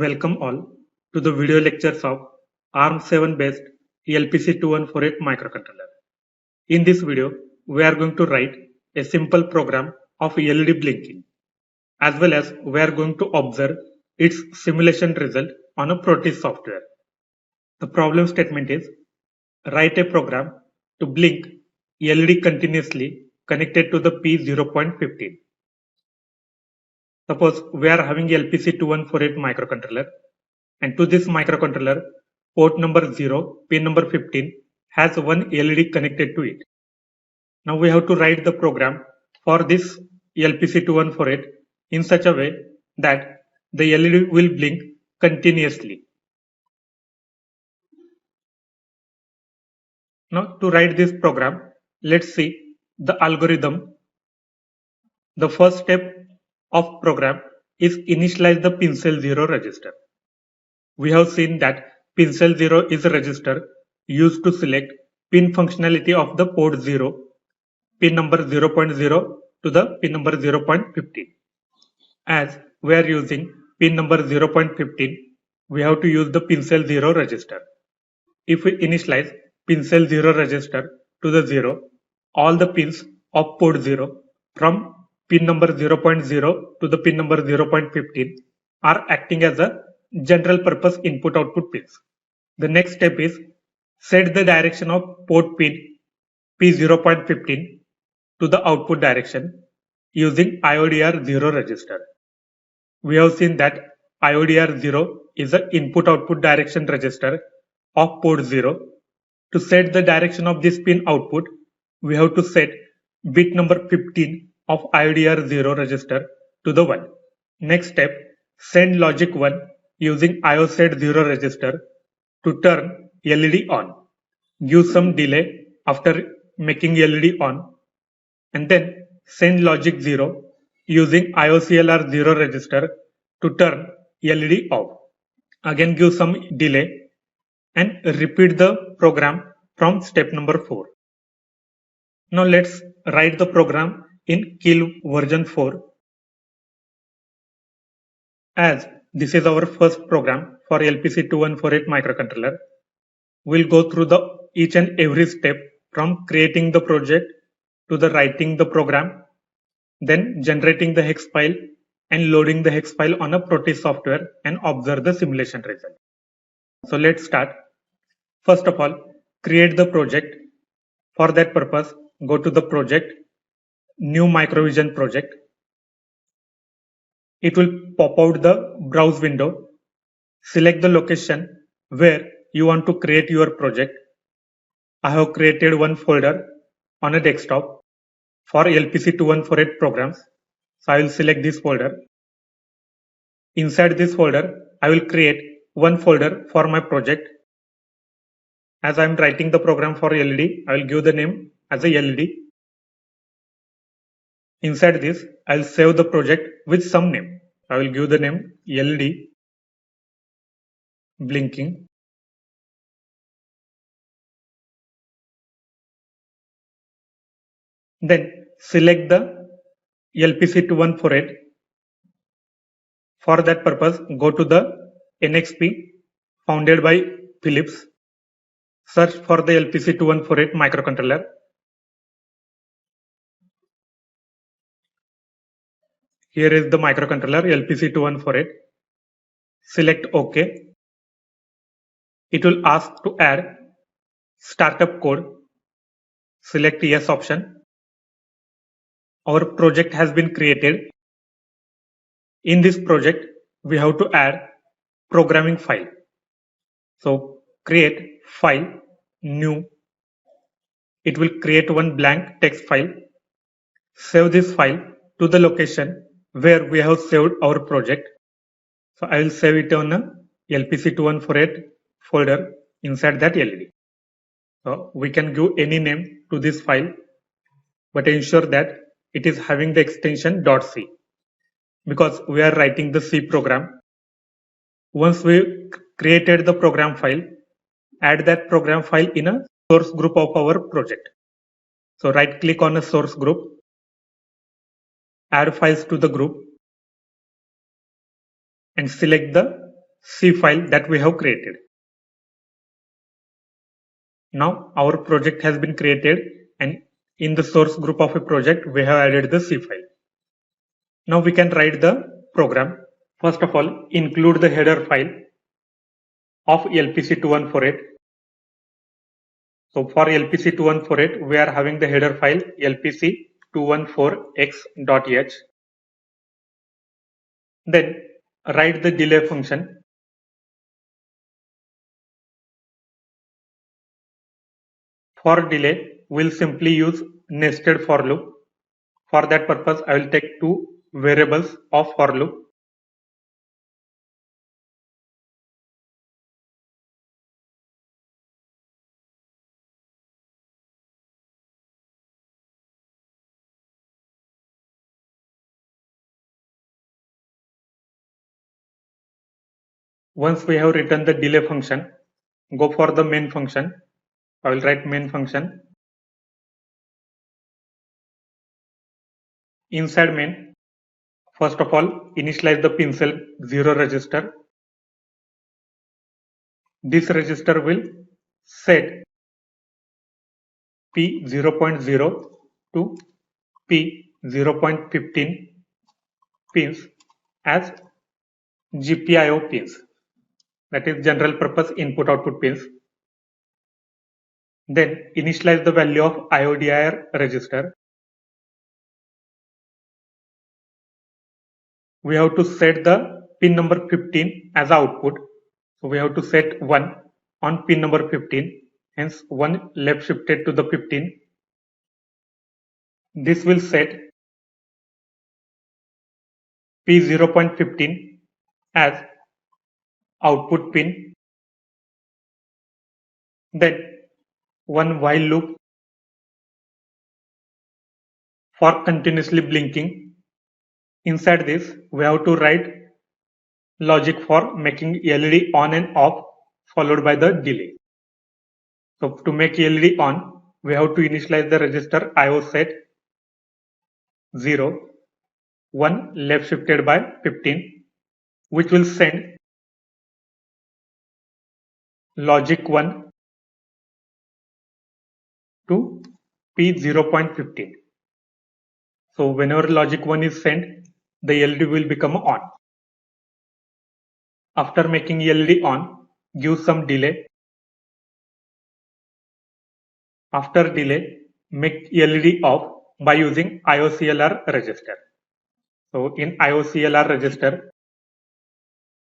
Welcome all to the video lectures of ARM7 based ELPC2148 microcontroller. In this video, we are going to write a simple program of LED blinking, as well as we are going to observe its simulation result on a Proteus software. The problem statement is: write a program to blink LED continuously connected to the P0.15. Suppose we are having LPC2148 microcontroller, and to this microcontroller, port number 0, pin number 15 has one LED connected to it. Now we have to write the program for this LPC2148 in such a way that the LED will blink continuously. Now to write this program, let's see the algorithm. The first step of program is initialize the pin cell 0 register. We have seen that pin cell 0 is a register used to select pin functionality of the port 0, pin number 0.0 to the pin number 0.15. As we are using pin number 0.15, we have to use the pin cell 0 register. If we initialize pin cell 0 register to the 0, all the pins of port 0 from pin number 0.0 to the pin number 0.15 are acting as a general purpose input output pins. The next step is set the direction of port pin P0.15 to the output direction using IODR0 register. We have seen that IODR0 is an input output direction register of port 0. To set the direction of this pin output, we have to set bit number 15 of IODR0 register to the 1. Next step, send logic 1 using IOSet0 register to turn LED on. Give some delay after making LED on, and then send logic 0 using IOCLR0 register to turn LED off. Again give some delay and repeat the program from step number 4. Now let's write the program in Keil version 4. As this is our first program for LPC2148 microcontroller, we'll go through each and every step from creating the project to the writing the program, then generating the hex file and loading the hex file on a Proteus software and observe the simulation result. So let's start. First of all, create the project. For that purpose, go to the project, new Microvision project. It will pop out the browse window. Select the location where you want to create your project. I have created one folder on a desktop for LPC2148 programs. So I will select this folder. Inside this folder, I will create one folder for my project. As I am writing the program for LED, I will give the name as a LED. Inside this, I will save the project with some name. I will give the name LED blinking. Then select the LPC2148. For that purpose, go to the NXP founded by Philips. Search for the LPC2148 microcontroller. Here is the microcontroller LPC2148. Select OK. It will ask to add startup code. Select yes option. Our project has been created. In this project, we have to add programming file. So create file, new. It will create one blank text file. Save this file to the location where we have saved our project. So I will save it on a LPC2148 folder inside that LED. So we can give any name to this file, but ensure that it is having the extension .c, because we are writing the C program. Once we created the program file, add that program file in a source group of our project. So right click on a source group, add files to the group, and select the C file that we have created. Now our project has been created, and in the source group of a project we have added the C file. Now we can write the program. First of all, include the header file of LPC2148. So for LPC2148, we are having the header file LPC214x.h. Then write the delay function. For delay, we'll simply use nested for loop. For that purpose, I will take two variables of for loop. Once we have written the delay function, go for the main function. I will write main function. Inside main, first of all, initialize the pincel 0 register. This register will set P0.0 to P0.15 pins as GPIO pins, that is general purpose input output pins. Then initialize the value of IODIR register. We have to set the pin number 15 as output. So we have to set 1 on pin number 15, hence 1 left shifted to the 15. This will set P0.15 as output pin. Then one while loop for continuously blinking. Inside this, we have to write logic for making LED on and off, followed by the delay. So to make LED on, we have to initialize the register IO set 0, 1 left shifted by 15, which will send logic 1 to P0.15. So whenever logic 1 is sent, the LED will become on. After making LED on, give some delay. After delay, make LED off by using IOCLR register. So in IOCLR register,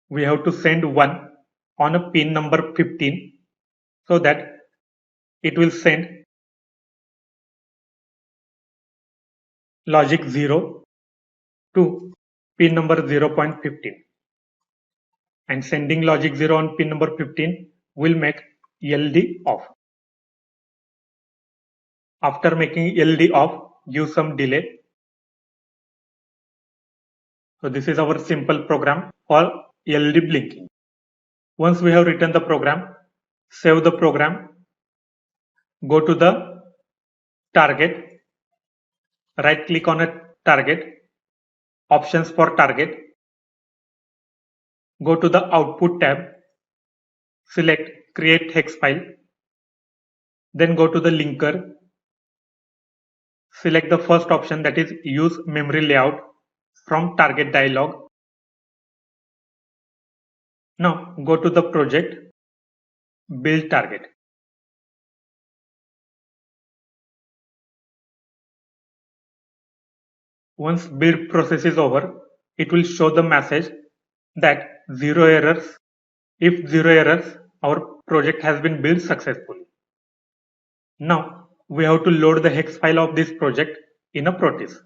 we have to send 1 on a pin number 15, so that it will send logic 0 to pin number 0.15, and sending logic 0 on pin number 15 will make LED off. After making LED off, give some delay. So this is our simple program for LED blinking. Once we have written the program, save the program, go to the target, right click on a target, options for target, go to the output tab, select create hex file, then go to the linker, select the first option, that is use memory layout from target dialog. Now go to the project, build target. Once build process is over, it will show the message that 0 errors. If 0 errors, our project has been built successfully. Now we have to load the hex file of this project in a Proteus.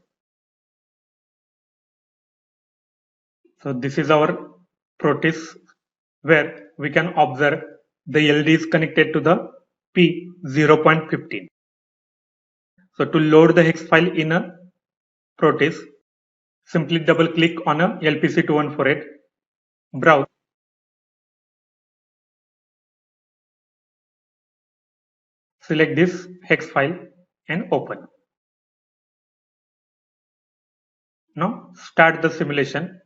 So this is our Proteus, where we can observe the LED is connected to the P0.15. So to load the hex file in a Proteus, simply double click on a LPC2148, browse, select this hex file and open. Now start the simulation.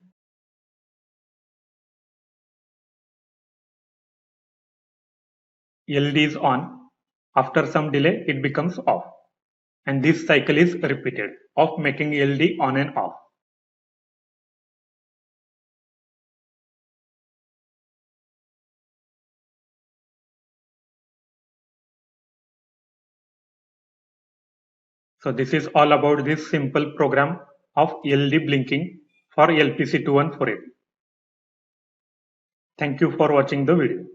LED is on. After some delay, it becomes off. And this cycle is repeated of making LED on and off. So this is all about this simple program of LED blinking for LPC 2148. Thank you for watching the video.